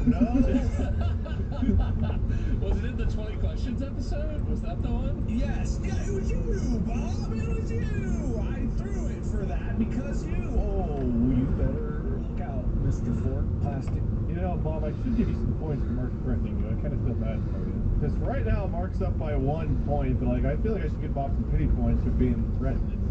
Was it in the 20 questions episode? Was that the one? Yes. Yeah, it was you, Bob. It was you. I threw it for that because you. Oh, you better look out, Mr. Fork Plastic. You know, Bob, I should give you some points for Mark threatening you. I kind of feel bad for you. Because right now, Mark's up by 1 point, but like I feel like I should give Bob some pity points for being threatened.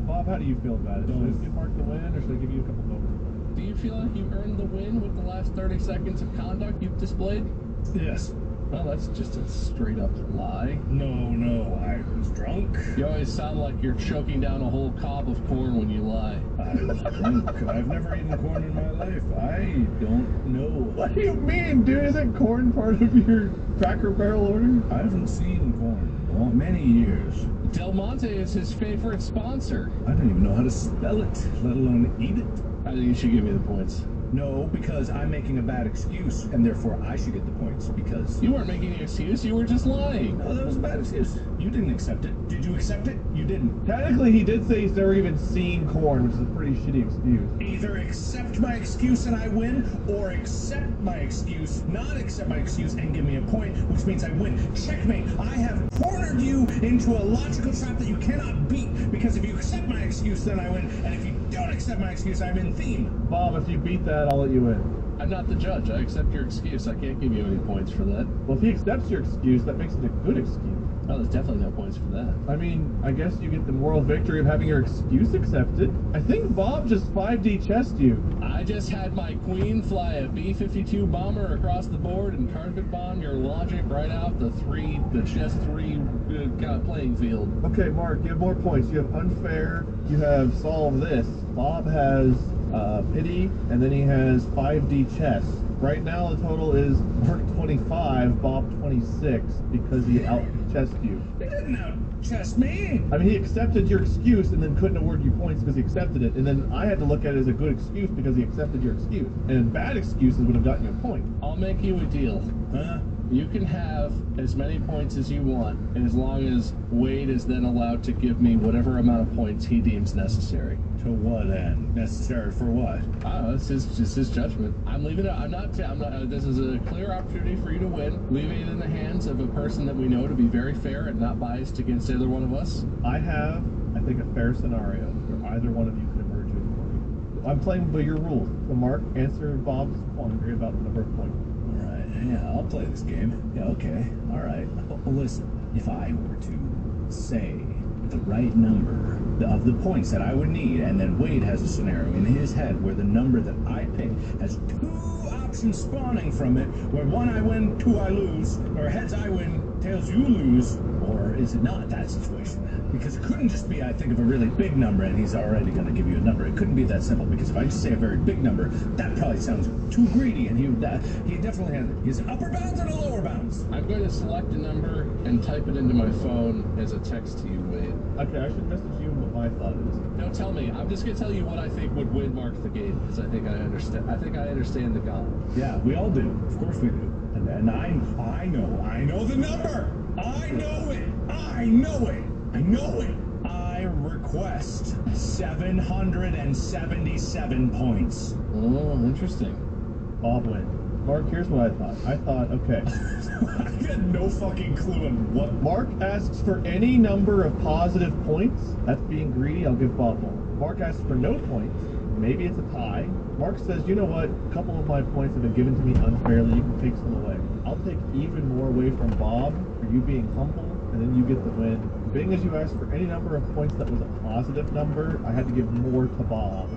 Bob, how do you feel about it? Should I give Mark the win, or should I give you a couple bonus points? Do you feel like you earned the win with the last 30 seconds of conduct you've displayed? Yes. Well, that's just a straight up lie. No, I was drunk. You always sound like you're choking down a whole cob of corn when you lie. I was drunk. I've never eaten corn in my life. I don't know. What do you mean, dude? Isn't corn part of your Cracker Barrel order? I haven't seen corn in many years. Del Monte is his favorite sponsor. I don't even know how to spell it, let alone eat it. I think you should give me the points. No, because I'm making a bad excuse, and therefore I should get the points, because... You weren't making an excuse, you were just lying. No, that was a bad excuse. You didn't accept it. Did you accept it? You didn't. Technically, he did say he's never even seen corn, which is a pretty shitty excuse. Either accept my excuse and I win, or accept my excuse, not accept my excuse, and give me a point, which means I win. Checkmate! I have cornered you into a logical trap that you cannot beat, because if you accept my excuse, then I win, and if you don't accept my excuse, I'm in theme. Bob, if you beat that, I'll let you win. I'm not the judge. I accept your excuse. I can't give you any points for that. Well, if he accepts your excuse, that makes it a good excuse. Oh, there's definitely no points for that. I mean, I guess you get the moral victory of having your excuse accepted. I think Bob just 5D chessed you. I just had my queen fly a B-52 bomber across the board and carpet bomb your logic right out the chess three playing field. Okay, Mark, you have more points. You have unfair, you have solve this. Bob has pity, and then he has 5D chess. Right now the total is Mark 25, Bob 26, because he out-chessed you. He didn't out-chess me! I mean, he accepted your excuse and then couldn't award you points because he accepted it, and then I had to look at it as a good excuse because he accepted your excuse. And bad excuses would have gotten you a point. I'll make you a deal. Huh? You can have as many points as you want, and as long as Wade is then allowed to give me whatever amount of points he deems necessary. To what end? Necessary for what? I don't know, it's just his judgment. I'm leaving it, I'm not, this is a clear opportunity for you to win. Leaving it in the hands of a person that we know to be very fair and not biased against either one of us. I have, I think, a fair scenario where either one of you could emerge with a point. I'm playing by your rules. So Mark, answer Bob's quandary about the number of points. Yeah, I'll play this game. Yeah, okay. All right. Listen, if I were to say the right number of the points that I would need, and then Wade has a scenario in his head where the number that I pick has two options spawning from it, where one I win, two I lose, or heads I win, tails you lose, or is it not that situation? Because it couldn't just be, I think of a really big number and he's already going to give you a number. It couldn't be that simple, because if I just say a very big number, that probably sounds too greedy, and he definitely has his upper bounds and a lower bounds. I'm going to select a number and type it into my phone as a text to you, Wade. Okay, I should message you what my thought is. No, tell me. I'm just going to tell you what I think would win Mark the game, because I think I understand the God. Yeah, we all do. Of course we do. And I know the number. I know it. I request 777 points. Oh, interesting. Bob wins. Mark, here's what I thought. I thought, okay. I had no fucking clue on what. Mark asks for any number of positive points. That's being greedy. I'll give Bob one. Mark asks for no points. Maybe it's a tie. Mark says, you know what? A couple of my points have been given to me unfairly. You can take some away. I'll take even more away from Bob for you being humble, and then you get the win. Being as you asked for any number of points that was a positive number, I had to give more to Bob.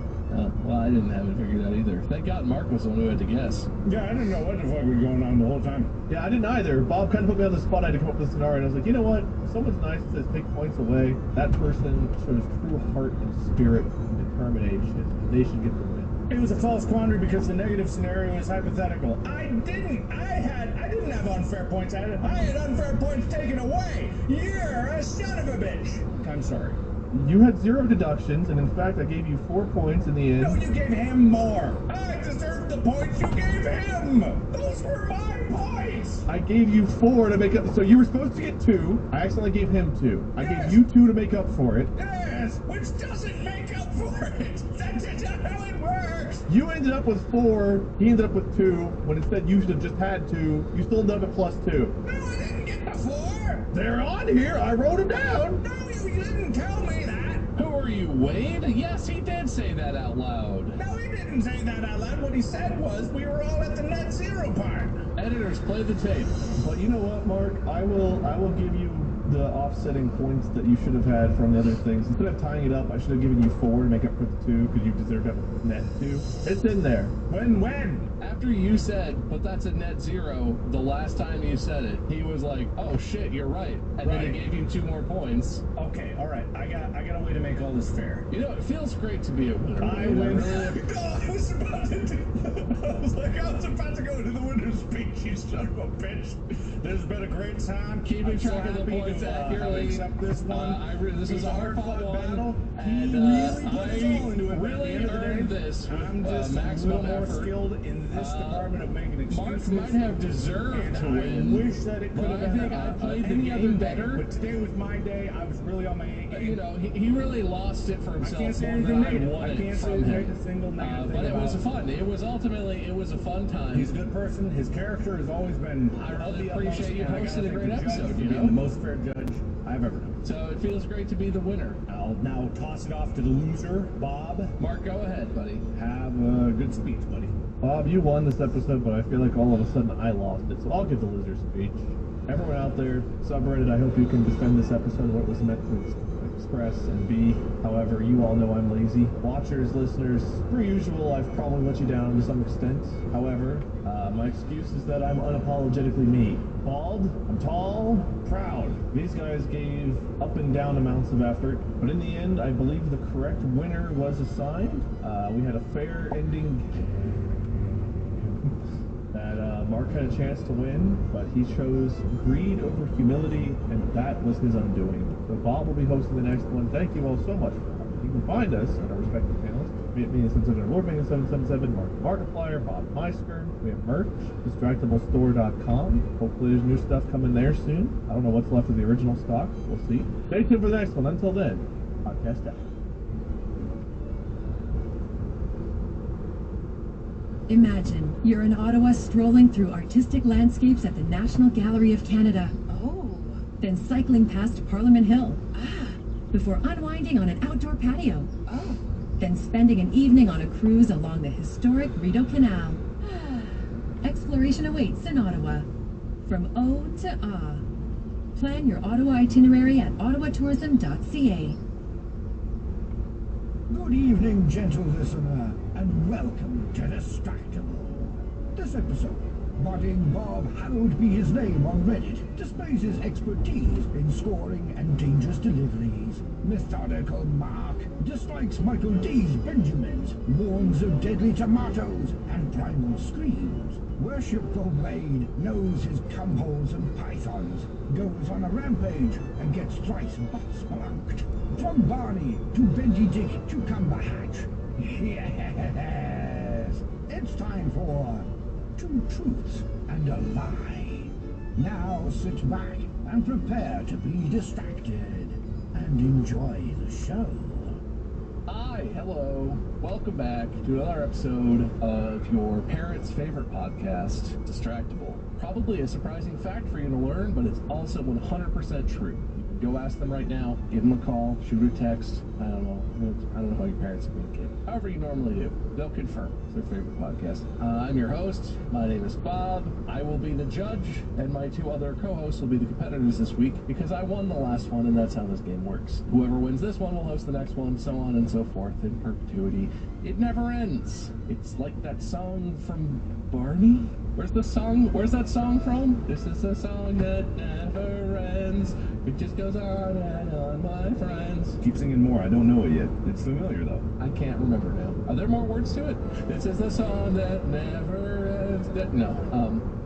Well, I didn't have it figured out either. Thank God Mark was the one who had to guess. Yeah, I didn't know what the fuck was going on the whole time. Yeah, I didn't either. Bob kind of put me on the spot. I had to come up with a scenario, and I was like, you know what? If someone's nice and says take points away, that person shows true heart and spirit and determination. They should get the win. It was a false quandary because the negative scenario is hypothetical. I didn't have unfair points. I had unfair points taken away. You're a son of a bitch. I'm sorry. You had 0 deductions, and in fact, I gave you 4 points in the end. No, you gave him more. I deserved the points you gave him. Those were my points. I gave you 4 to make up. So you were supposed to get 2. I accidentally gave him 2. I Yes. gave you 2 to make up for it. Yes, which doesn't make up for it. That's not how it works. You ended up with 4, he ended up with 2, when instead you should have just had 2. You still ended up at +2. No, I didn't get the 4. They're on here, I wrote them down. No, you didn't tell me that. Who are you, Wade? Yes, he did say that out loud. No, he didn't say that out loud. What he said was we were all at the net zero part. Editors, play the tape. But you know what, Mark? I will give you the offsetting points that you should have had from the other things. Instead of tying it up, I should have given you 4 to make up for the 2, because you deserve to have a net 2. It's in there. When? After you said, but that's a net 0, the last time you said it, he was like, oh shit, you're right. And then he gave you 2 more points. Okay, all right. I got a way to make all this fair. You know, it feels great to be a winner. I Wade. win. Really- I was about to go to the winner's speech, you son of a bitch. This has been a great time. Keeping I'm so track of the happy points to, accurately. accept this one. This is a hard-fought battle. and He really put his all into it. But really at the end of the earned day, this with I'm just a maximum little more effort. skilled in this department of making excuses. Mark might have deserved and to I win, wish that it could but have I been think I played the any game other day, better. But today was my day. I was really on my A game. You know, he really lost it for I himself can't say more anything than I negative. won I it can't say from him. a single negative thing But it was about fun. It was ultimately, it was a fun time. He's a good person. His character has always been. I really of the appreciate utmost, you and I hosting gotta a great thank the judge episode, for you being know? the most fair judge I've ever known. So it feels great to be the winner. I'll now toss it off to the loser, Bob. Mark, go ahead, buddy. Have a good speech, buddy. Bob, you won this episode, but I feel like all of a sudden I lost it, so I'll give the loser speech. Everyone out there, subreddit, I hope you can defend this episode, what it was meant to express and be. However, you all know I'm lazy. Watchers, listeners, per usual, I've probably let you down to some extent. However, my excuse is that I'm unapologetically me. Bald, I'm tall, proud. These guys gave up and down amounts of effort, but in the end, I believe the correct winner was assigned. We had a fair ending that Mark had a chance to win, but he chose greed over humility, and that was his undoing. So Bob will be hosting the next one. Thank you all so much for coming. You can find us on our respective channels. Mania777, LordMania777, Mark Markiplier, Bob Meisker. We have merch, Distractiblestore.com. Hopefully there's new stuff coming there soon. I don't know what's left of the original stock. We'll see. Stay tuned for the next one. Until then, podcast out. Imagine you're in Ottawa strolling through artistic landscapes at the National Gallery of Canada. Oh. Then cycling past Parliament Hill. Ah. Before unwinding on an outdoor patio. Oh. Then spending an evening on a cruise along the historic Rideau Canal. Exploration awaits in Ottawa. From O to Ah. Plan your Ottawa itinerary at ottawatourism.ca. Good evening, gentle listener, and welcome to Distractible. This episode, budding Bob, hallowed be his name on Reddit, displays his expertise in scoring and dangerous deliveries. Methodical Mark dislikes Michael D's Benjamins, warns of deadly tomatoes and primal screams. Worshipful Wade knows his cumholes and pythons, goes on a rampage and gets thrice butt spelunked. From Barney to Benedict Cucumber Hatch. Yes! It's time for Two Truths and a Lie. Now sit back and prepare to be distracted and enjoy the show. Hi, hello. Welcome back to another episode of your parents' favorite podcast, Distractible. Probably a surprising fact for you to learn, but it's also 100% true. You can go ask them right now, give them a call, shoot a text. I don't know how your parents communicate. However you normally do. They'll confirm. It's their favorite podcast. I'm your host. My name is Bob. I will be the judge, and my 2 other co-hosts will be the competitors this week because I won the last one, and that's how this game works. Whoever wins this one will host the next one, so on and so forth in perpetuity. It never ends. It's like that song from Barney. Where's that song from? This is a song that never ends. It just goes on and on, my friends. Keep singing more. I don't know it yet. It's familiar though. I can't remember now. Are there more words to it? This is the song that never ends. No.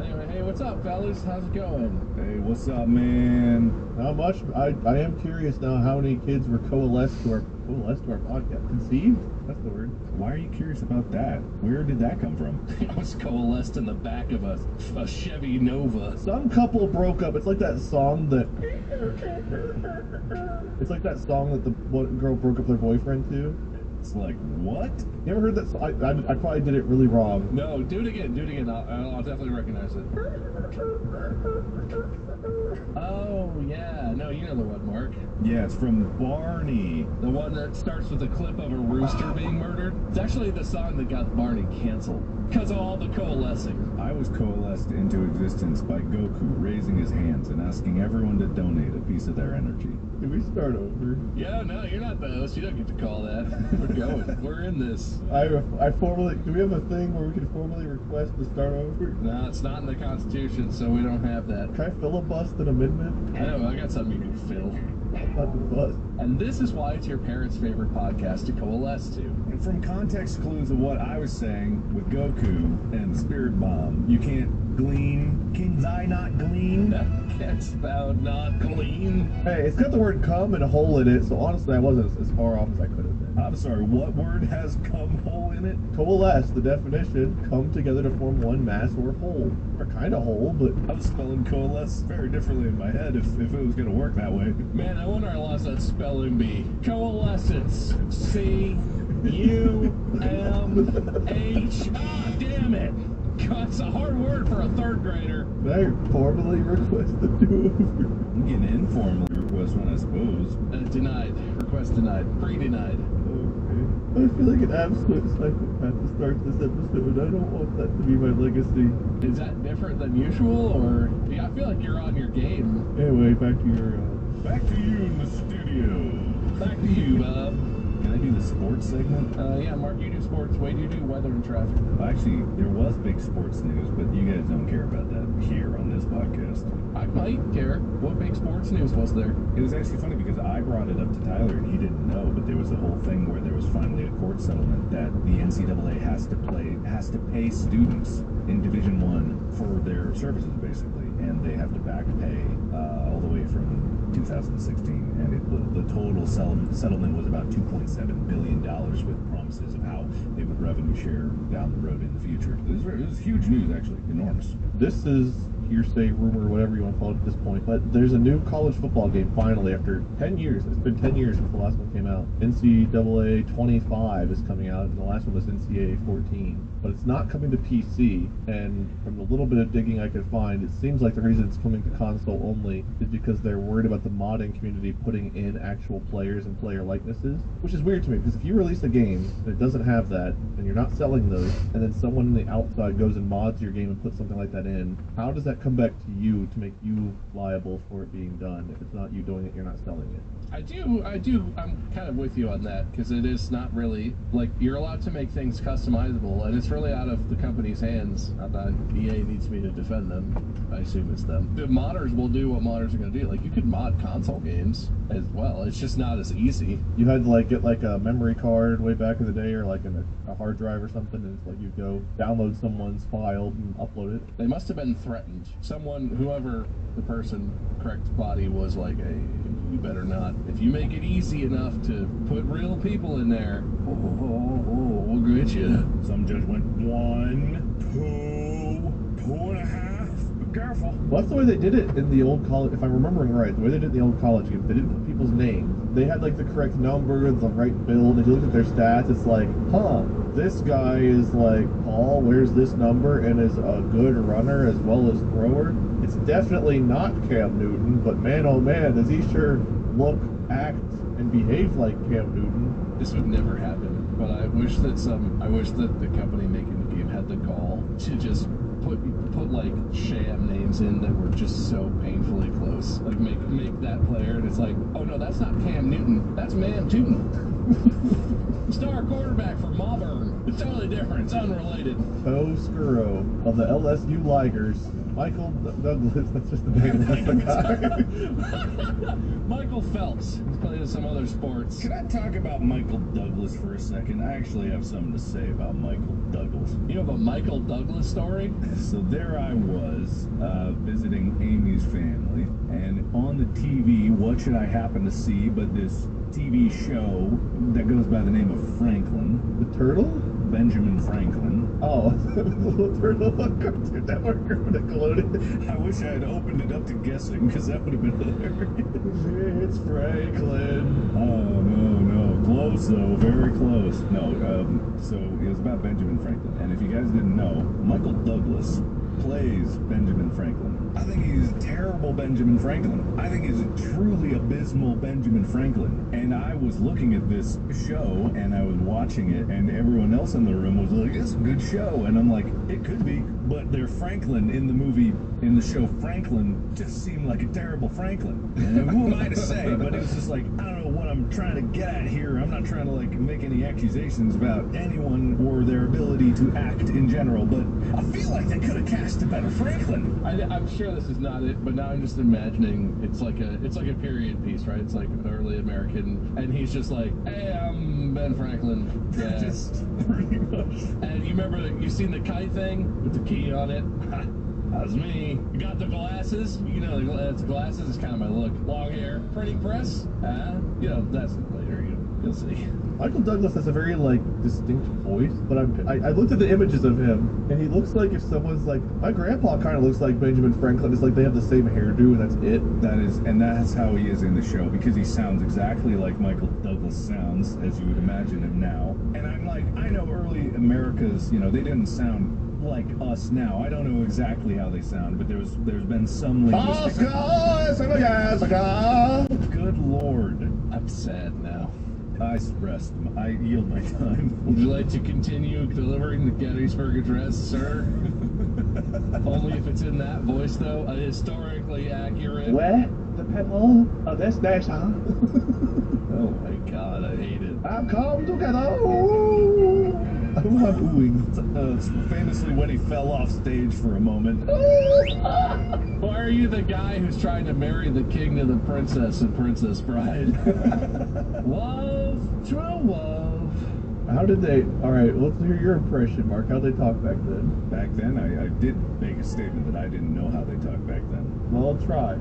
Anyway, hey, what's up, fellas? How's it going? Hey, what's up, man? Not much. I am curious now how many kids were coalesced to our podcast. Conceived? That's the word. Why are you curious about that? Where did that come from? I was coalesced in the back of a Chevy Nova. Some couple broke up. It's like that song that the one girl broke up their boyfriend to. It's like, what? You ever heard that? I probably did it really wrong. No, do it again. Do it again. I'll definitely recognize it. Oh, yeah. No, you know the one, Mark. Yeah, it's from Barney. The one that starts with a clip of a rooster being murdered. It's actually the song that got Barney canceled because of all the coalescing. I was coalesced into existence by Goku raising his hands and asking everyone to donate a piece of their energy. Did we start over? Yeah, no, you're not the host. You don't get to call that. We're going. We're in this. I formally. Do we have a thing where we can formally request to start over? No, it's not in the Constitution, so we don't have that. Can I filibust an amendment? I know, I got something you can fill. Not the bust. And this is why it's your parents' favorite podcast to coalesce to. And from context clues of what I was saying with Goku and the Spirit Bomb, you can't glean. Can I not glean? Canst thou not glean? Hey, it's got the word "come" and a hole in it, so honestly, I wasn't as far off as I could have been. I'm sorry, what word has "come" hole in it? Coalesce, the definition: come together to form one mass or whole. Or kind of whole, but I was spelling coalesce very differently in my head if it was going to work that way. Man, I wonder how lost that spelling bee. Coalescence. C-U-M-H. Ah, damn it. God, it's a hard word for a third grader. Can I formally request to do over? I'm getting an informal request one, I suppose. Denied. Request denied. Pre-denied. Okay. I feel like an absolute psychopath to start this episode. I don't want that to be my legacy. Is that different than usual, or... Yeah, I feel like you're on your game. Anyway, back to your, Back to you in the studio. Back to you, Bob. Can I do the sports segment? Yeah, Mark, you do sports. Wade, you do weather and traffic. Actually, there was big sports news, but you guys don't care about that here on this podcast. I might care. What big sports news was there? It was actually funny because I brought it up to Tyler and he didn't know, but there was a whole thing where there was finally a court settlement that the NCAA has to pay students in Division I for their services, basically, and they have to back pay all the way from 2016, and the total settlement was about $2.7 billion with promises of how they would revenue share down the road in the future. It was huge news, actually, enormous. this is hearsay, rumor, whatever you want to call it at this point, but there's a new college football game finally after 10 years. It's been 10 years since the last one came out. NCAA 25 is coming out, and the last one was NCAA 14. But it's not coming to PC, and from the little bit of digging I could find, it seems like the reason it's coming to console only is because they're worried about the modding community putting in actual players and player likenesses, which is weird to me, because if you release a game and it doesn't have that, and you're not selling those, and then someone on the outside goes and mods your game and puts something like that in, how does that come back to you to make you liable for it being done? If it's not you doing it, you're not selling it. I do. I'm kind of with you on that, because it is not really, like, you're allowed to make things customizable, and it's really out of the company's hands. I thought EA needs me to defend them. I assume it's them. The modders will do what modders are going to do. Like, you could mod console games as well. It's just not as easy. You had to, like, get, like, a memory card way back in the day, or, like, in a hard drive or something, and it's like you go download someone's file and upload it. They must have been threatened. Someone, whoever the person, correct body, was like, hey, you better not. If you make it easy enough to put real people in there, we'll get you. Some judge went 1, 2, 2.5. Be careful. Well, that's the way they did it in the old college, if I'm remembering right, the way they did it in the old college games, they didn't put people's names. They had, like, the correct number, the right build. If you look at their stats, it's like, this guy is, like, Paul, wears this number, and is a good runner as well as thrower. It's definitely not Cam Newton, but man, oh man, does he sure look, act, and behave like Cam Newton. This would never happen, but I wish that the company making the game had the gall to just put like sham names in that were just so painfully close. Like make that player, and it's like, oh no, that's not Cam Newton, that's Man Tootin. Star quarterback for Auburn. It's totally different. It's unrelated. Toe Scuro of the LSU Ligers. Michael Douglas, that's just the name, that's the guy. Michael Phelps. He's played in some other sports. Can I talk about Michael Douglas for a second? I actually have something to say about Michael Douglas. You have a Michael Douglas story? So there I was, visiting Amy's family, and on the TV, what should I happen to see but this TV show that goes by the name of Franklin. The turtle? Benjamin Franklin. Oh, the little turtle on Cartoon Network or Nickelodeon. I wish I had opened it up to guessing, because that would have been hilarious. It's Franklin. Oh, no. Close, though. Very close. No, so it was about Benjamin Franklin. And if you guys didn't know, Michael Douglas plays Benjamin Franklin. I think he's a terrible Benjamin Franklin. I think he's a truly abysmal Benjamin Franklin. And I was looking at this show, and I was watching it, and everyone else in the room was like, it's a good show. And I'm like, it could be, but their Franklin in the movie, in the show Franklin, just seemed like a terrible Franklin. And who am I to say? But it was just like, I don't know what I'm trying to get at here. I'm not trying to like make any accusations about anyone or their ability to act in general, but I feel like they could have cast a better Franklin. I'm sure this is not it, but now I'm just imagining it's like a period piece, right? It's like an early American, and he's just like, hey, I'm Ben Franklin. Yeah. Just pretty much. And you remember, you seen the kite thing with the key on it? That was me. You got the glasses? You know, the glasses is kind of my look. Long hair, printing press. You know, that's later. You'll see. Michael Douglas has a very, like, distinct voice, but I looked at the images of him, and he looks like if someone's like, my grandpa kind of looks like Benjamin Franklin. It's like they have the same hairdo, and that's it. That's how he is in the show, because he sounds exactly like Michael Douglas sounds, as you would imagine him now. And I'm like, I know early America's, you know, they didn't sound like us now. I don't know exactly how they sound, but there's been some linguistic... Good Lord. I'm sad now. I rest. I yield my time. Would you like to continue delivering the Gettysburg Address, sir? Only if it's in that voice, though. Historically accurate. Where the people of this nation Oh my God, I hate it. have come together. I'm oohing. It's famously when he fell off stage for a moment. Why are you the guy who's trying to marry the king to the princess in Princess Bride? Love, true love. How did they... Alright, let's hear your impression, Mark. How'd they talk back then? Back then, I did make a statement that I didn't know how they talked back then. Well, try.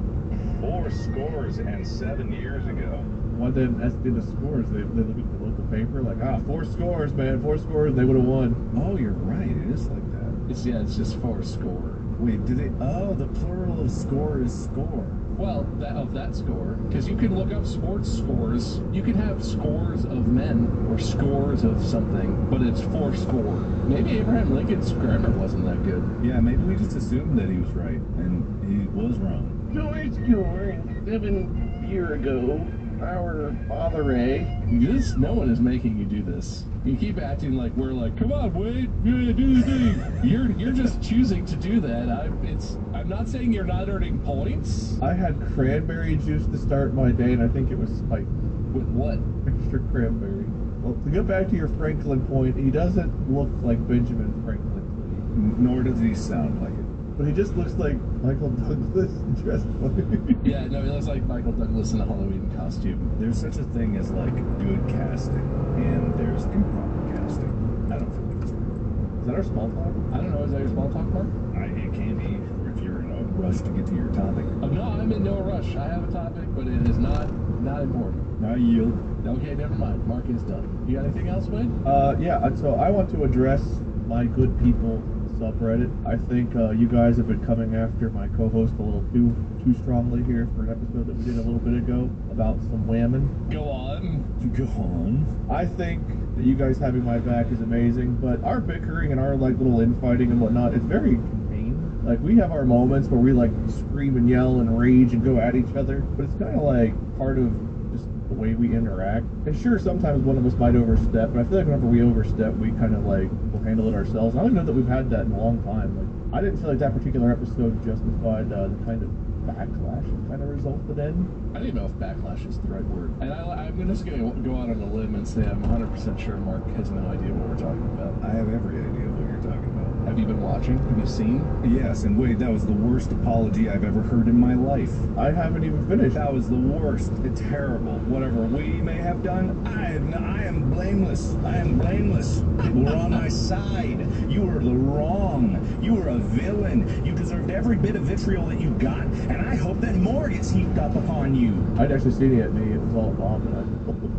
7 years ago. Why didn't ask me the scores? They look at the local paper like, 4 scores, man, 4 scores, they would have won. Oh, you're right. It is like that. It's just for score. Wait, did they... Oh, the plural of score is score. Well, that score, because you can look up sports scores. You can have scores of men or scores of something, but it's for score. Maybe Abraham Lincoln's grammar wasn't that good. Yeah, maybe we just assumed that he was right, and he was wrong. Score, 7 years ago, our father No one is making you do this. You keep acting like we're like, come on, Wade, do the thing. You're just choosing to do that. I'm not saying you're not earning points. I had cranberry juice to start my day, and I think it was spiked. With what? Extra cranberry. Well, to get back to your Franklin point, he doesn't look like Benjamin Franklin to me. Nor does he sound like it. But he just looks like Michael Douglas dressed funny. Yeah, no, he looks like Michael Douglas in a Halloween costume. There's such a thing as like good casting, and there's improper casting. I don't feel like it's right. Is that our small talk? I don't know, is that your small talk, Mark? It can be if you're in a rush to get to your topic. Oh, no, I'm in no rush. I have a topic, but it is not important. I yield. Okay, never mind. Mark is done. You got anything else, Wade? Yeah, so I want to address my good people subreddit. I think you guys have been coming after my co-host a little too strongly here for an episode that we did a little bit ago about some women. Go on. Go on. I think that you guys having my back is amazing, but our bickering and our like little infighting and whatnot, it's very contained. Like we have our moments where we like scream and yell and rage and go at each other, but it's kind of like part of just the way we interact. And sure, sometimes one of us might overstep, but I feel like whenever we overstep, we kind of like will handle it ourselves. I don't know that we've had that in a long time. Like I didn't feel like that particular episode justified the kind of backlash it kind of resulted in. I don't even know if backlash is the right word. And I'm just going to go out on a limb and say I'm 100% sure Mark has no idea what we're talking about. I have every idea what you're talking about. Have you been watching? Have you seen? Yes, and Wade, that was the worst apology I've ever heard in my life. I haven't even finished. That was the worst. It's terrible. Whatever we may have done, I am blameless. I am blameless. You were on my side. You were the wrong. You were a villain. You deserved every bit of vitriol that you got, and I hope that more gets heaped up upon you. I'd actually seen it at me. It was all abominable.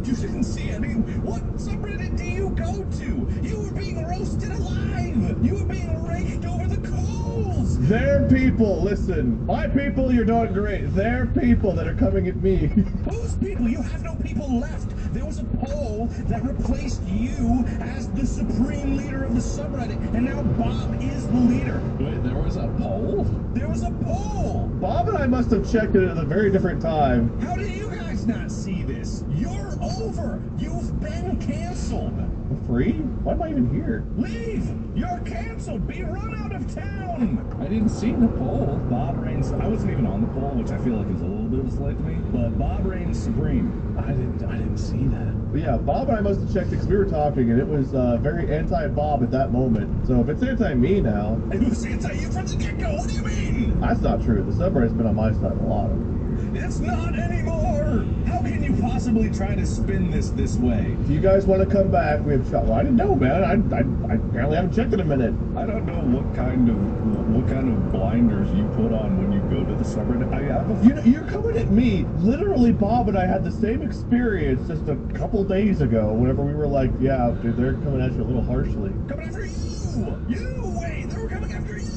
You didn't see any. What subreddit do you go to? You were being roasted alive. You were being raked over the coals. They're people, listen. My people, you're doing great. They're people that are coming at me. Whose people? You have no people left. There was a poll that replaced you as the supreme leader of the subreddit, and now Bob is the leader. Wait, there was a poll? There was a poll. Bob and I must have checked it at a very different time. How did you guys not see this? You're over. You've been canceled. Free? Why am I even here? Leave. You're canceled. Be run out of town. I didn't see the poll. Bob reigns. I wasn't even on the poll, which I feel like is a little bit of a slight to me. But Bob reigns supreme. I didn't see that. But yeah, Bob and I must have checked it because we were talking, and it was very anti-Bob at that moment. So if it's anti-me now... It was anti-you from the get-go. What do you mean? That's not true. The subreddit's been on my side a lot. It's not anymore. How can you possibly try to spin this way? If you guys want to come back, we have shot. Well, I didn't know, man. I apparently haven't checked in a minute. I don't know what kind of blinders you put on when you go to the subreddit. You're coming at me. Literally, Bob and I had the same experience just a couple days ago. Whenever we were like, yeah, dude, they're coming at you a little harshly. Coming after you. Wait, they were coming after you.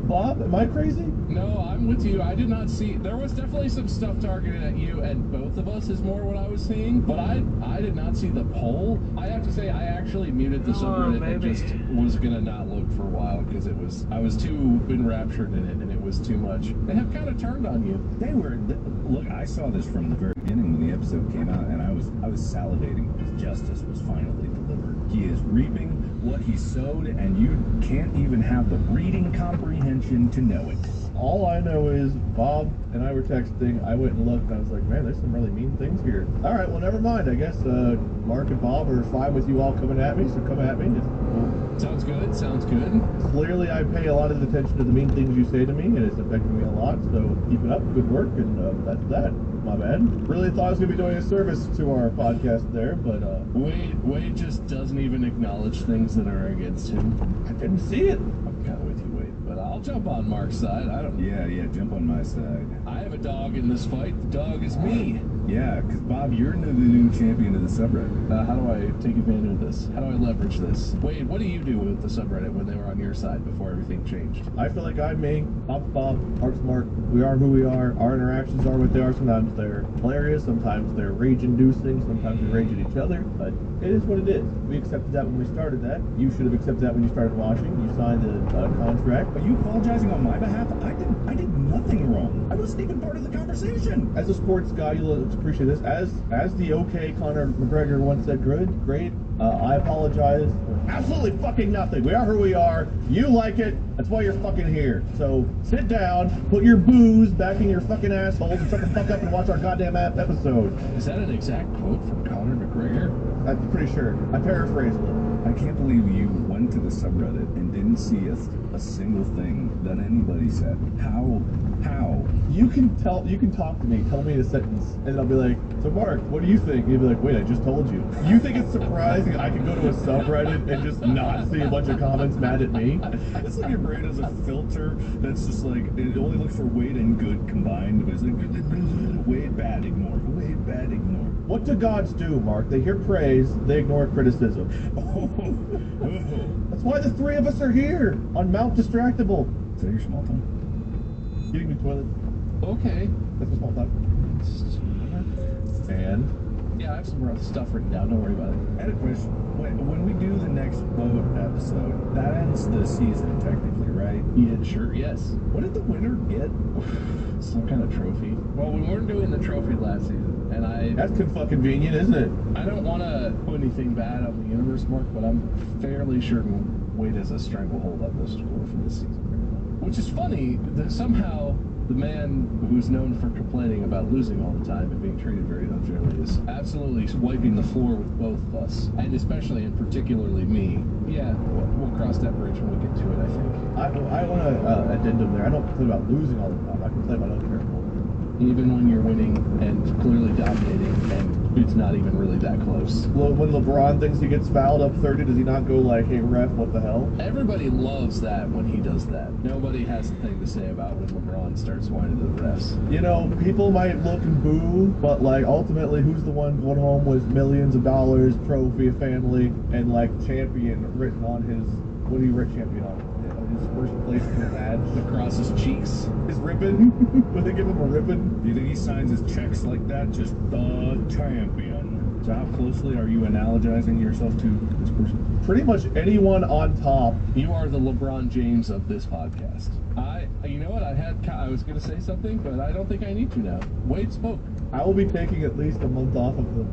Bob, am I crazy? No, I'm with you. I did not see. There was definitely some stuff targeted at you and both of us is more what I was seeing. But I did not see the poll. I have to say, I actually muted the subreddit and just was gonna not look for a while because I was too enraptured in it and it was too much. They have kind of turned on you. They were. Look, I saw this from the very beginning when the episode came out, and I was salivating because justice was finally delivered. He is reaping what he sowed, and you can't even have the reading comprehension to know it. All I know is Bob and I were texting. I went and looked, and I was like, man, there's some really mean things here. All right, well, never mind. I guess Mark and Bob are fine with you all coming at me, so come at me. Sounds good. Sounds good. Clearly, I pay a lot of attention to the mean things you say to me, and it's affecting me a lot, so keep it up. Good work, and that's that. My bad. Really thought I was going to be doing a service to our podcast there, but Wade just doesn't even acknowledge things that are against him. I didn't see it. I'm kind of with you, Wade, but I'll jump on Mark's side. Yeah, jump on my side. I have a dog in this fight. The dog is me. Yeah, because Bob, you're the new champion of the subreddit. How do I take advantage of this? How do I leverage this? Wade, what do you do with the subreddit when they were on your side before everything changed? I feel like I'm me. Bob's Bob. Mark's Mark. We are who we are. Our interactions are what they are. Sometimes they're hilarious. Sometimes they're rage-inducing. Sometimes we rage at each other. But it is what it is. We accepted that when we started that. You should have accepted that when you started watching. You signed the contract. Are you apologizing on my behalf? I did nothing wrong. I wasn't even part of the conversation. As a sports guy, you'll appreciate this. As the OK Conor McGregor once said, great. I apologize for absolutely fucking nothing. We are who we are. You like it. That's why you're fucking here. So sit down, put your booze back in your fucking assholes, and shut the fuck up and watch our goddamn episode. Is that an exact quote from Conor McGregor? I'm pretty sure. I paraphrased a little. I can't believe you went to the subreddit and didn't see a single thing that anybody said. How? You can talk to me, tell me a sentence, and I'll be like, so Mark, what do you think? And you'll be like, wait, I just told you. You think it's surprising I can go to a subreddit and just not see a bunch of comments mad at me? It's like your brain has a filter that's just like, it only looks for Wade and good combined, but it's like, Wade bad, ignore. Wade bad, ignore. What do gods do, Mark? They hear praise, they ignore criticism. That's why the three of us are here on Mount Distractible. Is that your small tongue? Getting the toilet. Okay. That's a small tongue. And? Yeah, I have some rough stuff written down. Don't worry about it. I had a question. When we do the next boat episode, that ends the season technically, right? Yeah, sure, yes. What did the winner get? Some kind of trophy. Well, we weren't doing the trophy last season, and That's convenient, isn't it? I don't want to put anything bad on the universe, Mark, but I'm fairly certain Wade has a stranglehold on the score for this season. Which is funny that somehow the man who's known for complaining about losing all the time and being treated very unfairly is absolutely wiping the floor with both of us, and especially and particularly me. Yeah, we'll cross that bridge when we get to it, I think. I want to addendum there. I don't complain about losing all the time. I complain about unfair. even when you're winning and clearly dominating, and it's not even really that close. When LeBron thinks he gets fouled up 30, does he not go like, hey ref, what the hell? Everybody loves that when he does that. Nobody has a thing to say about when LeBron starts whining to the refs. You know, people might look and boo, but like ultimately, who's the one going home with millions of dollars, trophy, a family, and like champion written on his, what do you write champion on? His first place in the badge. Across his cheeks. His ribbon? Would they give him a ribbon? Do you think he signs his checks like that? Just the champion. So how closely are you analogizing yourself to this person? Pretty much anyone on top. You are the LeBron James of this podcast. You know what? I was going to say something, but I don't think I need to now. Wade spoke. I will be taking at least a month off of the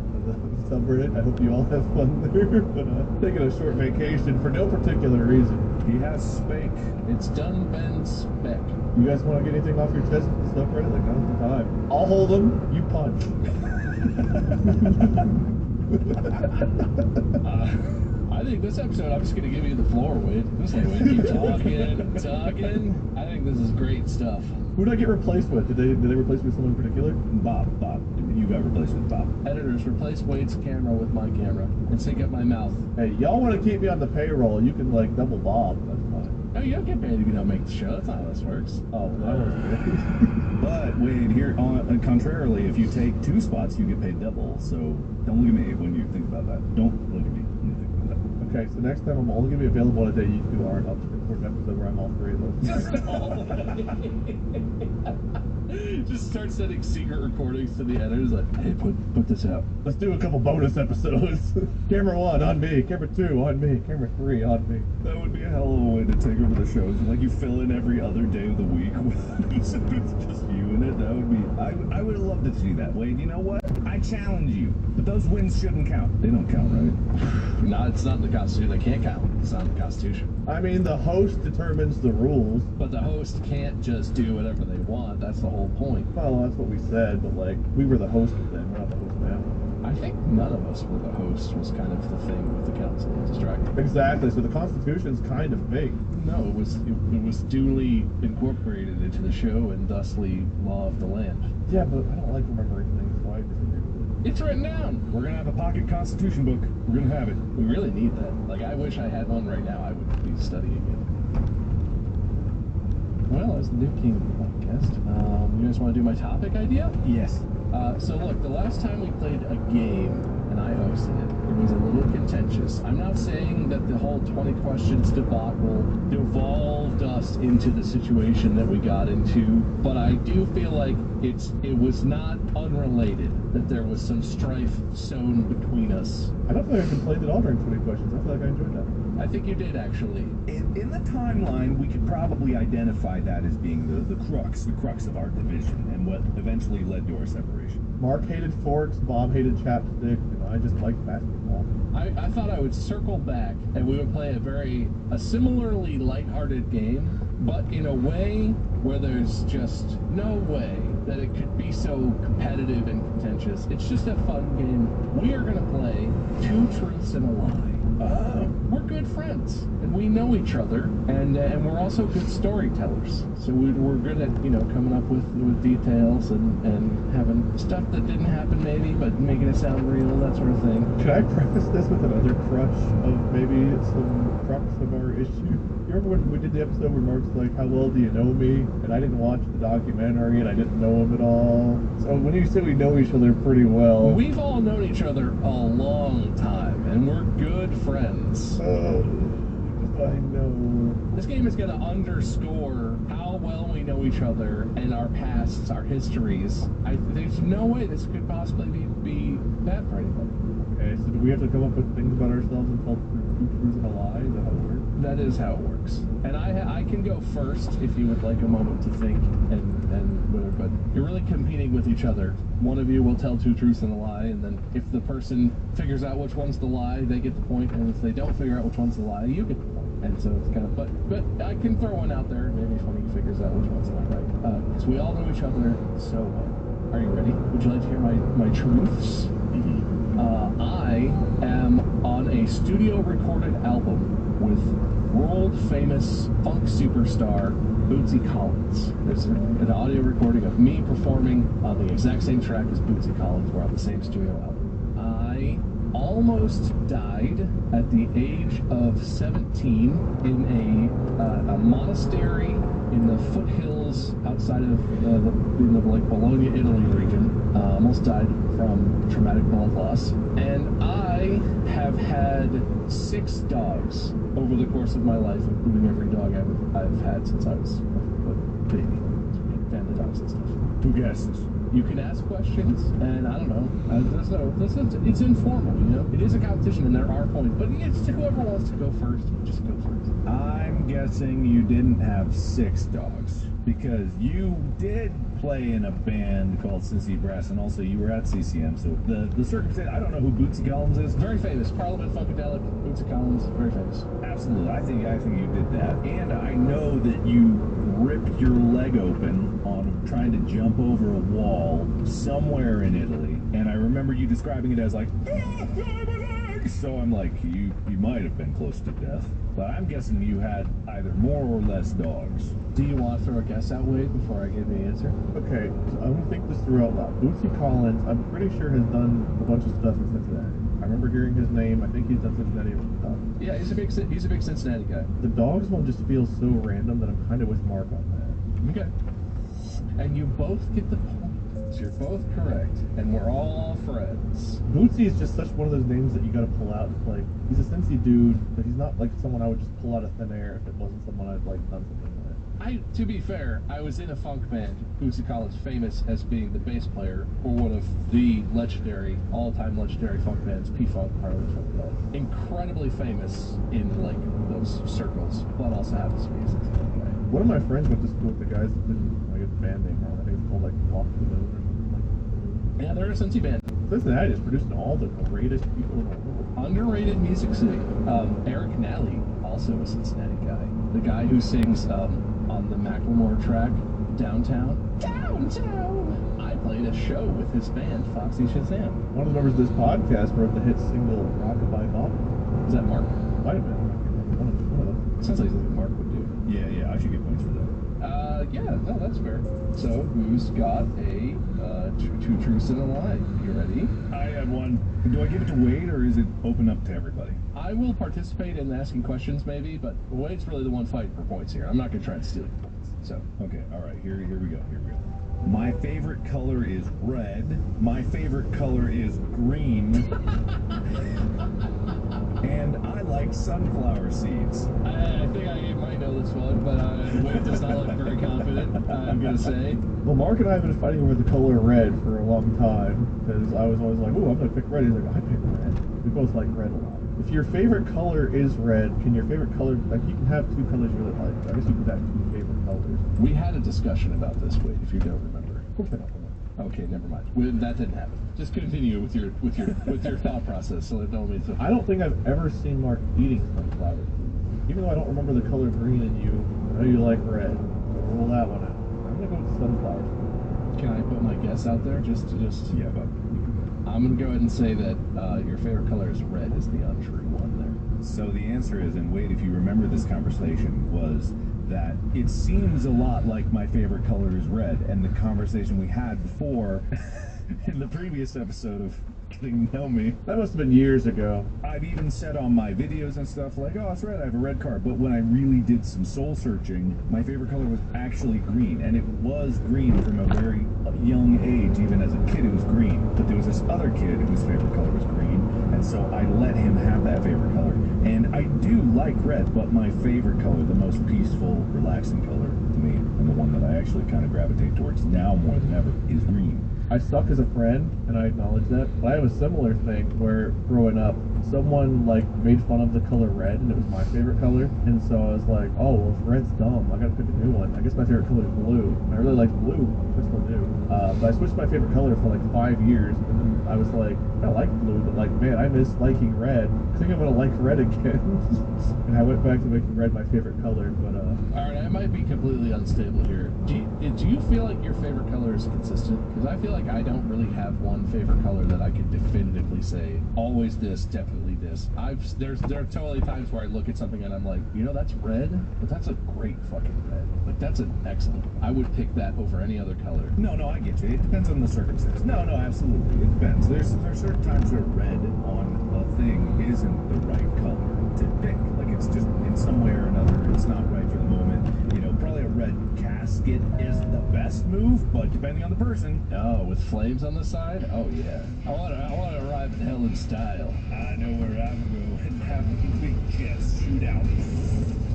subreddit. I hope you all have fun there. But taking a short vacation for no particular reason. He has spake. It's done been spec. You guys want to get anything off your chest with the subreddit? Like, now's the time. I'll hold them. You punch. I think this episode, I'm just going to give you the floor, Wade. Just let Wade keep talking. I think this is great stuff. Who did I get replaced with? Did they replace me with someone in particular? Bob. You got replaced with Bob. Editors, replace Wade's camera with my camera and sync up my mouth. Hey, y'all want to keep me on the payroll? You can like double Bob. That's fine. No, you don't get paid if you don't make the show. That's not how this works. Oh, well, that was good. But Wade, here, contrarily, if you take 2 spots, you get paid double. So don't look at me when you think about that. Don't look at me when you think about that. Okay, so next time I'm only gonna be available on a day you two aren't. I'll just record an episode where I'm all 3 of those. Just start sending secret recordings to the editors like, hey, put this out. Let's do a couple bonus episodes. Camera 1 on me, camera 2 on me, camera 3 on me. That would be a hell of a way to take over the shows. Like you fill in every other day of the week with it's just you in it. That would be. I would have loved to see that. Wade, you know what? I challenge you. But those wins shouldn't count. They don't count, right? No, it's not in the Constitution. They can't count. It's not in the Constitution. I mean, the host determines the rules. But the host can't just do whatever they want. That's the whole point. Well, that's what we said, but like, we were the host then, we're not the host now. I think none of us were the host was kind of the thing with the council of Distractible. Exactly, so the Constitution's kind of fake. No, it was duly incorporated into the show and thusly law of the land. Yeah, but I don't like remembering things, so I disagree with it. It's written down. We're gonna have a pocket constitution book. We're gonna have it. We really need that. Like, I wish I had one right now. I would be studying it. Well, as the new king of the podcast, you guys want to do my topic idea? Yes. So look, the last time we played a game, and I hosted it was a little contentious. I'm not saying that the whole 20 questions debacle devolved us into the situation that we got into, but I do feel like it was not unrelated, that there was some strife sown between us. I don't think I complained at all during 20 questions. I feel like I enjoyed that. I think you did, actually. In the timeline, we could probably identify that as being the crux of our division, and what eventually led to our separation. Mark hated forks, Bob hated chapstick, and I just liked basketball. I thought I would circle back and we would play a similarly lighthearted game, but in a way where there's just no way that it could be so competitive and contentious. It's just a fun game. We are going to play 2 truths and a lie. We're good friends, and we know each other, and we're also good storytellers. So we're good at coming up with details and having stuff that didn't happen maybe, but making it sound real, that sort of thing. Should I preface this with another crutch of maybe some crux of our issue? You remember when we did the episode where Mark's like, how well do you know me? And I didn't watch the documentary, and I didn't know him at all. So when you say we know each other pretty well... We've all known each other a long time, and we're good friends. I know. This game is going to underscore how well we know each other and our pasts, our histories. There's no way this could possibly be bad for anybody. Okay, so do we have to come up with things about ourselves and tell 2 truths and a lie? Is that how it works? That is how it works. And I can go first if you would like a moment to think and whatever, but you're really competing with each other. One of you will tell 2 truths and a lie, and then if the person figures out which one's the lie, they get the point, and if they don't figure out which one's the lie, you get the point. And so it's kind of, but I can throw one out there, maybe if one of you figures out which one's the lie, right? Because we all know each other so well. Are you ready? Would you like to hear my truths? I am on a studio recorded album with world famous funk superstar Bootsy Collins. There's an audio recording of me performing on the exact same track as Bootsy Collins. We're on the same studio album. I almost died at the age of 17 in a monastery in the foothills outside of the like Bologna, Italy region. Almost died from traumatic blood loss. And I have had 6 dogs over the course of my life, including every dog I've had since I was a baby. Family dogs and stuff. Who guesses? You can ask questions, and I don't know. It's informal, you know. It is a competition, and there are points, but it's whoever wants to go first, just go first. I'm guessing you didn't have 6 dogs because you did play in a band called Cincy Brass, and also you were at CCM. So the circumstance, I don't know who Bootsy Collins is. Very famous, Parliament Funkadelic, Bootsy Collins, very famous. Absolutely, I think you did that, and I know that you ripped your leg open on trying to jump over a wall somewhere in Italy, and I remember you describing it as like, so I'm like, you might have been close to death, but I'm guessing you had either more or less dogs. Do you want to throw a guess out, Wade, before I give the answer? Okay, so I'm gonna think this through out loud. Bootsy Collins, I'm pretty sure has done a bunch of stuff in Cincinnati. I remember hearing his name. I think he's done Cincinnati stuff. Yeah, he's a big Cincinnati guy. The dogs one just feels so random that I'm kind of with Mark on that. Okay. And you both get the points. You're both correct, and we're all friends. Bootsy is just such one of those names that you gotta pull out. It's like, he's a Cincy dude, but he's not like someone I would just pull out of thin air if it wasn't someone I'd like done something with. To be fair, I was in a funk band, Bootsy Collins famous as being the bass player for one of the legendary, all-time legendary funk bands, P-Funk, Parliament Funkadelic. Incredibly famous in, like, those circles, but also happens to be a Cincinnati guy. One of my friends went to school with the guys that did, I get the band name wrong. I think it's called like Walk the Moon or something like that. Yeah, they're a Cincy band. Cincinnati is producing all the greatest people in the world. Underrated music city. Eric Nally, also a Cincinnati guy. The guy who sings on the Macklemore track, Downtown. Downtown! I played a show with his band, Foxy Shazam. One of the members of this podcast wrote the hit single Rockabye Bop. Is that Mark? Might have been. One of them. Sounds like something Mark would do. Yeah, I should get points for that. Yeah, no, that's fair. So, who's got a two truths and a lie? You ready? I have one. Do I give it to Wade, or is it open up to everybody? I will participate in asking questions, maybe, but Wade's really the one fighting for points here. I'm not going to try to steal your points. So, okay, all right, here we go. My favorite color is red. My favorite color is green. And I like sunflower seeds. I think I might know this one, but Wade does not look very confident, I'm going to say. Well, Mark and I have been fighting over the color red for a long time, because I was always like, oh, I'm going to pick red. He's like, I pick red. We both like red a lot. If your favorite color is red, can your favorite color, like, you can have 2 colors you really like. I guess you could have 2 favorite colors. We had a discussion about this, Wade, if you don't remember. Of course I don't remember. Okay, never mind. That didn't happen. Just continue with your thought process, so that don't mean so. I don't think I've ever seen Mark eating sunflower seeds. Even though I don't remember the color green in you, I know you like red. So roll that one out. I'm gonna go with sunflower seeds. Can I put my guess out there? Yeah, but I'm gonna go ahead and say that your favorite color is red is the untrue one there. so the answer is, and Wade, if you remember this conversation, was that it seems a lot like my favorite color is red, and the conversation we had before in the previous episode of Getting to Know Me. That must have been years ago. I've even said on my videos and stuff like, oh, it's red, I have a red car. But when I really did some soul searching, my favorite color was actually green. And it was green from a very young age. Even as a kid, it was green. But there was this other kid whose favorite color was green. And so I let him have that favorite color. And I do like red, but my favorite color, the most peaceful, relaxing color to me, and the one that I actually kind of gravitate towards now more than ever, is green. I suck as a friend, and I acknowledge that. But I have a similar thing where, growing up, someone like made fun of the color red, and it was my favorite color. And so I was like, oh, well, if red's dumb, I gotta pick a new one. I guess my favorite color is blue. And I really like blue. I still do. But I switched my favorite color for like 5 years, and then I was like, I like blue, but like, man, I miss liking red. I think I'm gonna like red again. And I went back to making red my favorite color, but Alright, I might be completely unstable here. Do Do you feel like your favorite color is consistent? Because I feel like I don't really have one favorite color that I could definitively say, always this, definitely this. There are totally times where I look at something and I'm like, you know, that's red, but that's a great fucking red. Like, that's an excellent. I would pick that over any other color. No, I get you. It depends on the circumstance. No, absolutely. It depends. There's certain times where red on a thing isn't the right color to pick. Like, it's just in some way or another, it's not right for the moment. You know, probably a red casket is the best move, but depending on the person. Oh, with flames on the side? Oh yeah. I want to arrive in hell in style. I know where I'm going and have a big chest shootout.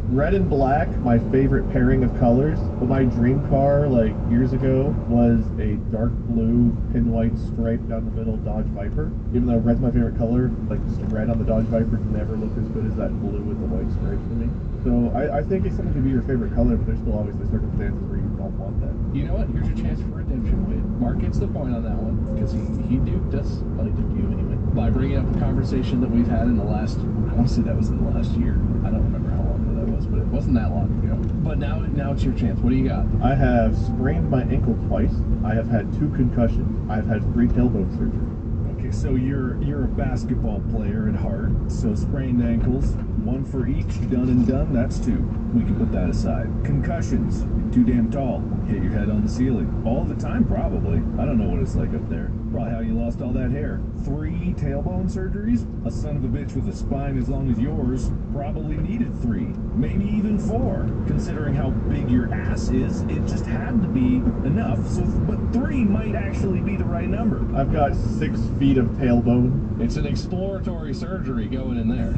Red and black, my favorite pairing of colors. But my dream car, like years ago, was a dark blue pin white stripe down the middle Dodge Viper. Even though red's my favorite color, like just red on the Dodge Viper never looked as good as that blue with the white stripes to me. So I think it's something to be your favorite color, but there's still obviously circumstances where you don't want that. You know what? Here's your chance for redemption, Wade. Mark gets the point on that one, because he duped us. Well, he duped you anyway. By bringing up a conversation that we've had in the last, I want to say that was in the last year. I don't remember how long ago that was, but it wasn't that long ago. But now it's your chance. What do you got? I have sprained my ankle twice. I have had 2 concussions. I've had 3 tailbone surgeries. Okay, so you're a basketball player at heart. So sprained ankles, 1 for each, done and done. That's 2. We can put that aside. Concussions, too damn tall. Hit your head on the ceiling all the time, probably. I don't know what it's like up there. Probably how you lost all that hair. 3 tailbone surgeries. A son of a bitch with a spine as long as yours probably needed 3, maybe even 4. Considering how big your ass is, it just had to be enough. So, but 3 might actually be the right number. I've got 6 feet of tailbone. It's an exploratory surgery going in there.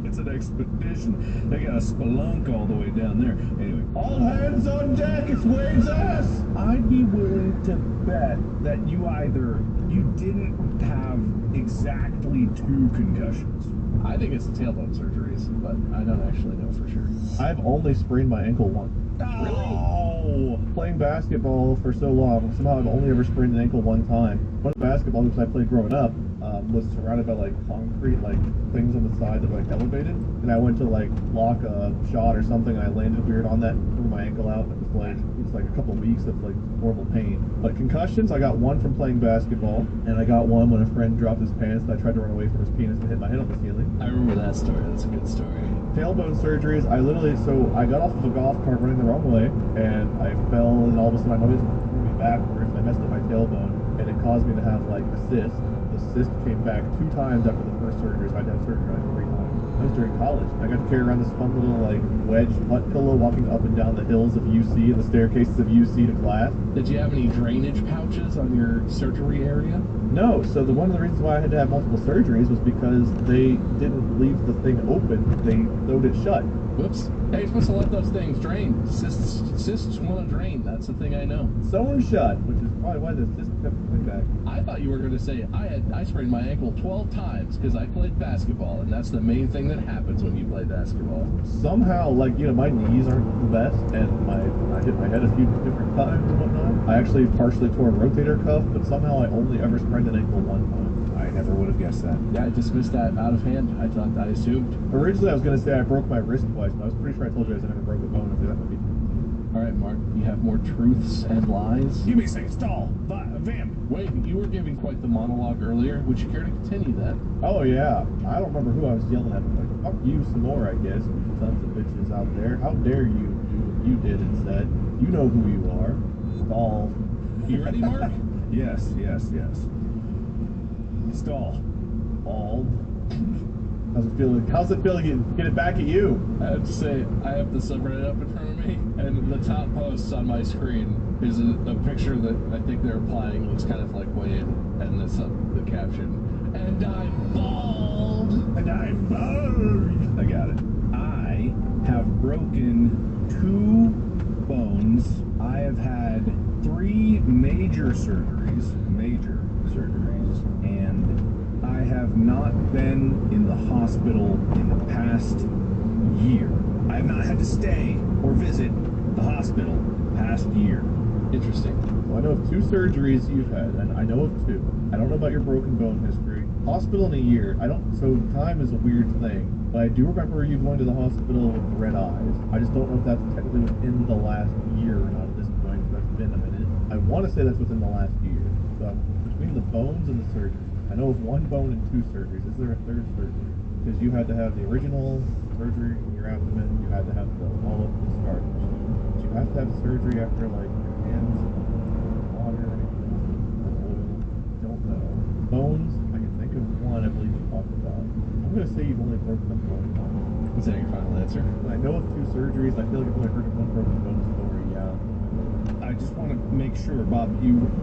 It's an expedition. They got a spelunk all the way down there. Anyway, All hands on deck, it's Wade's ass! I'd be willing to bet that you didn't have exactly 2 concussions. I think it's the tailbone surgeries, but I don't actually know for sure. I've only sprained my ankle once. Oh! Playing basketball for so long, somehow I've only ever sprained an ankle one time. One of the basketball hoops I played growing up was surrounded by like concrete, like things on the side that were like elevated, and I went to like block a shot or something, and I landed weird on that, threw my ankle out, and it was like a couple of weeks of like horrible pain. But concussions, I got one from playing basketball, and I got one when a friend dropped his pants and I tried to run away from his penis and hit my head on the ceiling. I remember that story. That's a good story. Tailbone surgeries, I got off of a golf cart running the wrong way, and I fell, and all of a sudden my nose threw me backwards, and I messed up my tailbone, and it caused me to have like a cyst. The cyst came back 2 times after the first surgery, so I had to have surgery like 3 times. That was during college. I got to carry around this fun little like wedge butt pillow walking up and down the hills of UC and the staircases of UC to class. Did you have any drainage pouches on your surgery area? No, so one of the reasons why I had to have multiple surgeries was because they didn't leave the thing open, they sewed it shut. Whoops. Hey, you're supposed to let those things drain. Cysts want to drain. That's the thing I know. Sewn shut, which is probably why the cyst kept coming back. I thought you were going to say I sprained my ankle 12 times because I played basketball, and that's the main thing that happens when you play basketball. Somehow, like, you know, my knees aren't the best, and I hit my head a few different times and whatnot. I actually partially tore a rotator cuff, but somehow I only ever sprained an ankle one time. I never would have guessed that. Yeah, I dismissed that out of hand. I assumed. Originally, I was going to say I broke my wrist twice, but I was pretty sure I told you guys I never broke a bone. I think that might be. All right, Mark, you have more truths and lies? Give me a second. Stall. Vamp. Wait, you were giving quite the monologue earlier. Would you care to continue that? Oh, yeah. I don't remember who I was yelling at, but like, fuck you some more, I guess, you sons of bitches out there. How dare you do what you did and said. You know who you are. Stall. You ready, Mark? Yes. Stall. All. How's it feel to get it back at you? I have to say, I have the subreddit up in front of me, and the top post on my screen is a picture that I think they're implying looks kind of like Wade, and the caption, "And I'm bald!" And I'm bald. I got it. I have broken 2 bones. I have had 3 major surgeries, and I have not been in the hospital in the past year. I have not had to stay or visit the hospital past year. Interesting. So I know of 2 surgeries you've had, and I know of 2. I don't know about your broken bone history. Hospital in a year. So time is a weird thing. But I do remember you going to the hospital with red eyes. I just don't know if that's technically within the last year or not. want to say that's within the last year. So between the bones and the surgery, I know of 1 bone and 2 surgeries. Is there a 3rd surgery? Because you had to have the original surgery in your abdomen. You had to have all of the scar tissue. But you have to have surgery after like your hands, water, don't know. Bones, I can think of one. I believe we talked about. I'm gonna say you've only broken a bone. Is that your final answer? I know of 2 surgeries. I feel like I've only heard of 1 broken bone story. Yeah. I just want to make sure, Bob,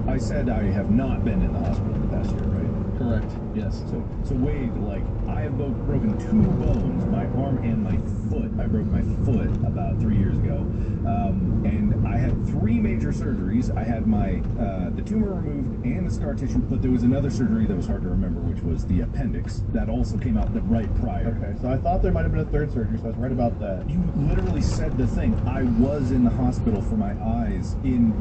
I said I have not been in the hospital the past year, right? Correct. Yes. So Wade, like, I have broken 2 bones, my arm and my foot. I broke my foot about 3 years ago. And I had 3 major surgeries. I had the tumor removed and the scar tissue, but there was another surgery that was hard to remember, which was the appendix. That also came out right prior. Okay, so I thought there might have been a 3rd surgery, so I was right about that. You literally said the thing. I was in the hospital for my eyes in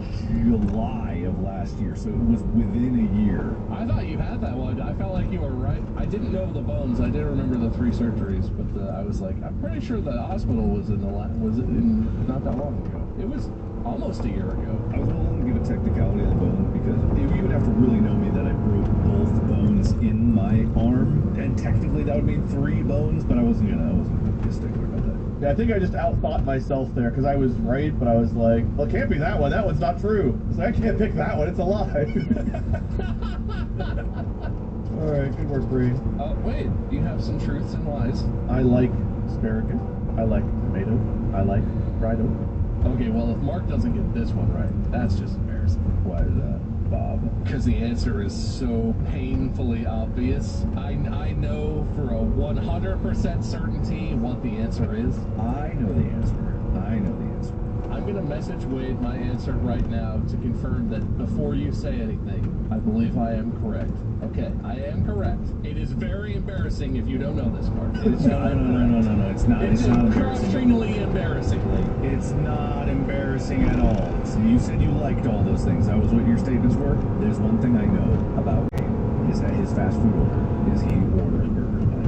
July of last year, so it was within a year. I thought you had that one. I felt like you were right. I didn't know the bones. I did remember the 3 surgeries, but I was like, I'm pretty sure the hospital was not that long ago. It was almost a year ago. I was willing to give a technicality on the bone because you would have to really know me that I broke both bones in my arm, and technically that would mean 3 bones, but I wasn't gonna be a stickler about that. Yeah, I think I just outthought myself there because I was right, but I was like, well, it can't be that one. That one's not true. So I can't pick that one. It's a lie. All right, good work, Bree. Wait, you have some truths and lies. I like asparagus. I like tomato. I like fried okra. Okay, well, if Mark doesn't get this one right, that's just embarrassing. Why is that, Bob? Because the answer is so painfully obvious. I know for a 100% certainty what the answer is. I know the answer. I'm going to message Wade my answer right now to confirm that before you say anything, I believe I am correct. Okay, I am correct. It is very embarrassing if you don't know this, Mark. It is No, it's not. It's not extremely embarrassingly. It's not embarrassing at all. So you said you liked all those things. That was what your statements were. There's one thing I know about Wade, is that his fast food order is he orders burgers by.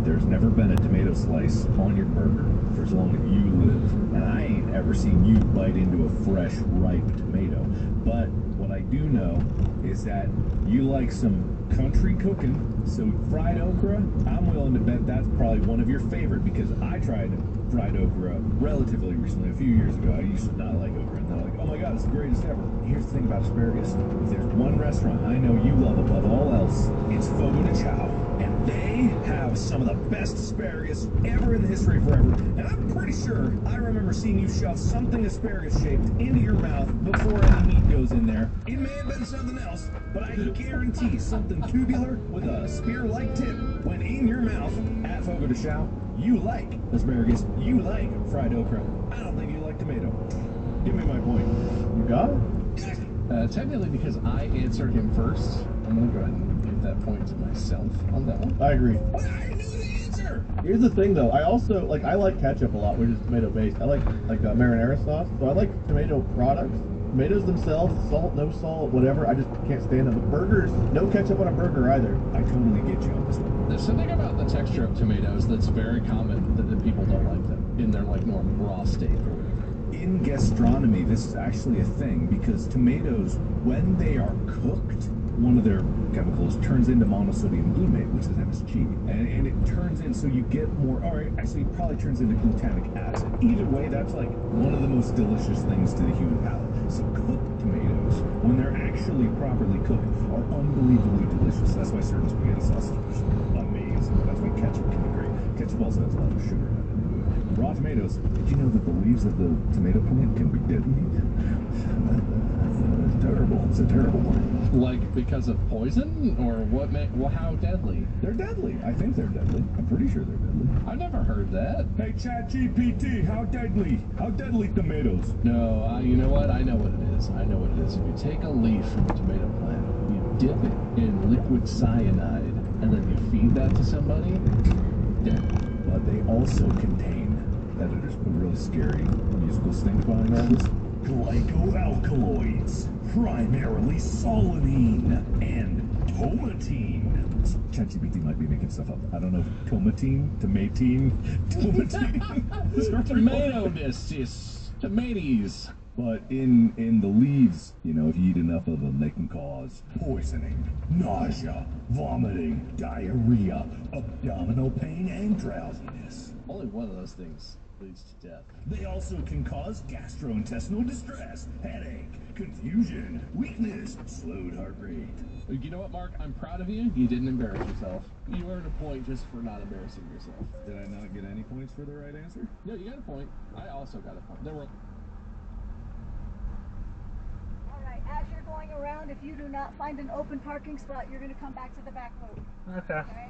There's never been a tomato slice on your burger for as long as you live. And I ain't ever seen you bite into a fresh, ripe tomato. But what I do know is that you like some country cooking, so fried okra, I'm willing to bet that's probably one of your favorite, because I tried fried okra relatively recently, a few years ago. I used to not like okra, and they're like, oh my god, it's the greatest ever. Here's the thing about asparagus. If there's one restaurant I know you love above all else, it's Fogo de Chao, and they have some of the best asparagus ever in the history of forever, and I'm pretty sure I remember seeing you shove something asparagus-shaped into your mouth before any meat goes in there. It may have been something else, but I guarantee something tubular with a spear-like tip went in your mouth at Fogo de Chao. You like asparagus, you like fried okra. I don't think you like tomato. Give me my point. You got it? Technically, because I answered him first, I'm going to go ahead and give that point to myself on that one. I agree. But I knew the answer! Here's the thing, though. I also, I like ketchup a lot, which is tomato-based. I like marinara sauce, so I like tomato products. Tomatoes themselves, salt, no salt, whatever, I just can't stand them. But burgers, no ketchup on a burger either. I totally get you on this one. There's something about the texture of tomatoes that's very common that people don't like them in their normal raw state or whatever. In gastronomy, this is actually a thing, because tomatoes, when they are cooked, one of their chemicals turns into monosodium glutamate, which is MSG, and it turns in, so you get more, or actually it probably turns into glutamic acid. Either way, that's like one of the most delicious things to the human palate. So cooked tomatoes, when they're actually properly cooked, are unbelievably delicious. That's why certain spaghetti sauces are amazing. That's why ketchup can be great. Ketchup also has a lot of sugar in it. Raw tomatoes, did you know that the leaves of the tomato plant can be deadly? It's terrible. It's a terrible one. Like, because of poison? Or what? How deadly? They're deadly. I think they're deadly. I'm pretty sure they're deadly. I've never heard that. Hey, ChatGPT, how deadly? How deadly tomatoes? No, you know what? I know what it is. If you take a leaf from a tomato plant, you dip it in liquid cyanide, and then you feed that to somebody, dead. But they also contain, editors put really scary musical stings behind all this, glycoalkaloids, primarily solanine and tomatine. ChatGPT might be making stuff up. I don't know if tomatine. Tomato-ness, tomatoes. But in the leaves, you know, if you eat enough of them, they can cause poisoning, nausea, vomiting, diarrhea, abdominal pain, and drowsiness. Only one of those things leads to death. They also can cause gastrointestinal distress, headache, confusion, weakness, slowed heart rate. You know what, Mark? I'm proud of you. You didn't embarrass yourself. You earned a point just for not embarrassing yourself. Did I not get any points for the right answer? No, you got a point. I also got a point. There were... All right, as you're going around, if you do not find an open parking spot, you're going to come back to the back loop. Okay. Okay?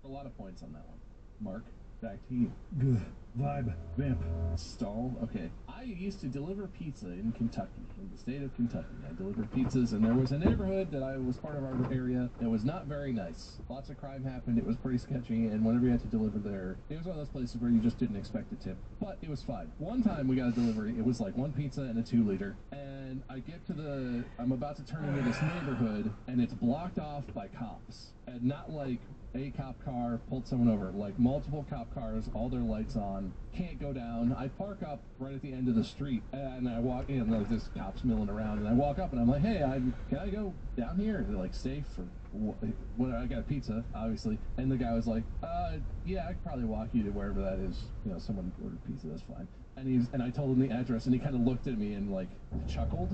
A lot of points on that one. Mark, back to you. Good. Vibe. Vamp. Stall. Okay. I used to deliver pizza in Kentucky, in the state of Kentucky. I delivered pizzas, and there was a neighborhood that I was part of our area that was not very nice. Lots of crime happened. It was pretty sketchy, and whenever you had to deliver there, it was one of those places where you just didn't expect a tip. But it was fine. One time we got a delivery. It was like one pizza and a 2-liter. And I get to I'm about to turn into this neighborhood, and it's blocked off by cops. And not like a cop car pulled someone over, like multiple cop cars, all their lights on, can't go down. I park up right at the end of the street, and I walk in, like this cop's milling around, and I walk up and I'm like, hey, can I go down here? They're like, safe or what? I got a pizza, obviously. And the guy was like, yeah, I could probably walk you to wherever that is. You know, someone ordered pizza, that's fine. And I told him the address, and he kind of looked at me and like chuckled.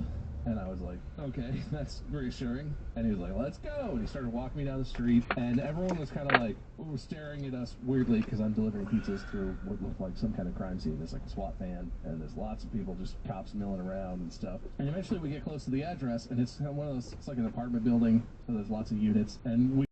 And I was like, okay, that's reassuring. And he was like, let's go. And he started walking me down the street. And everyone was kind of like, staring at us weirdly because I'm delivering pizzas through what looked like some kind of crime scene. There's like a SWAT van. And there's lots of people, just cops milling around and stuff. And eventually we get close to the address. And it's one of those, it's like an apartment building. So there's lots of units. And we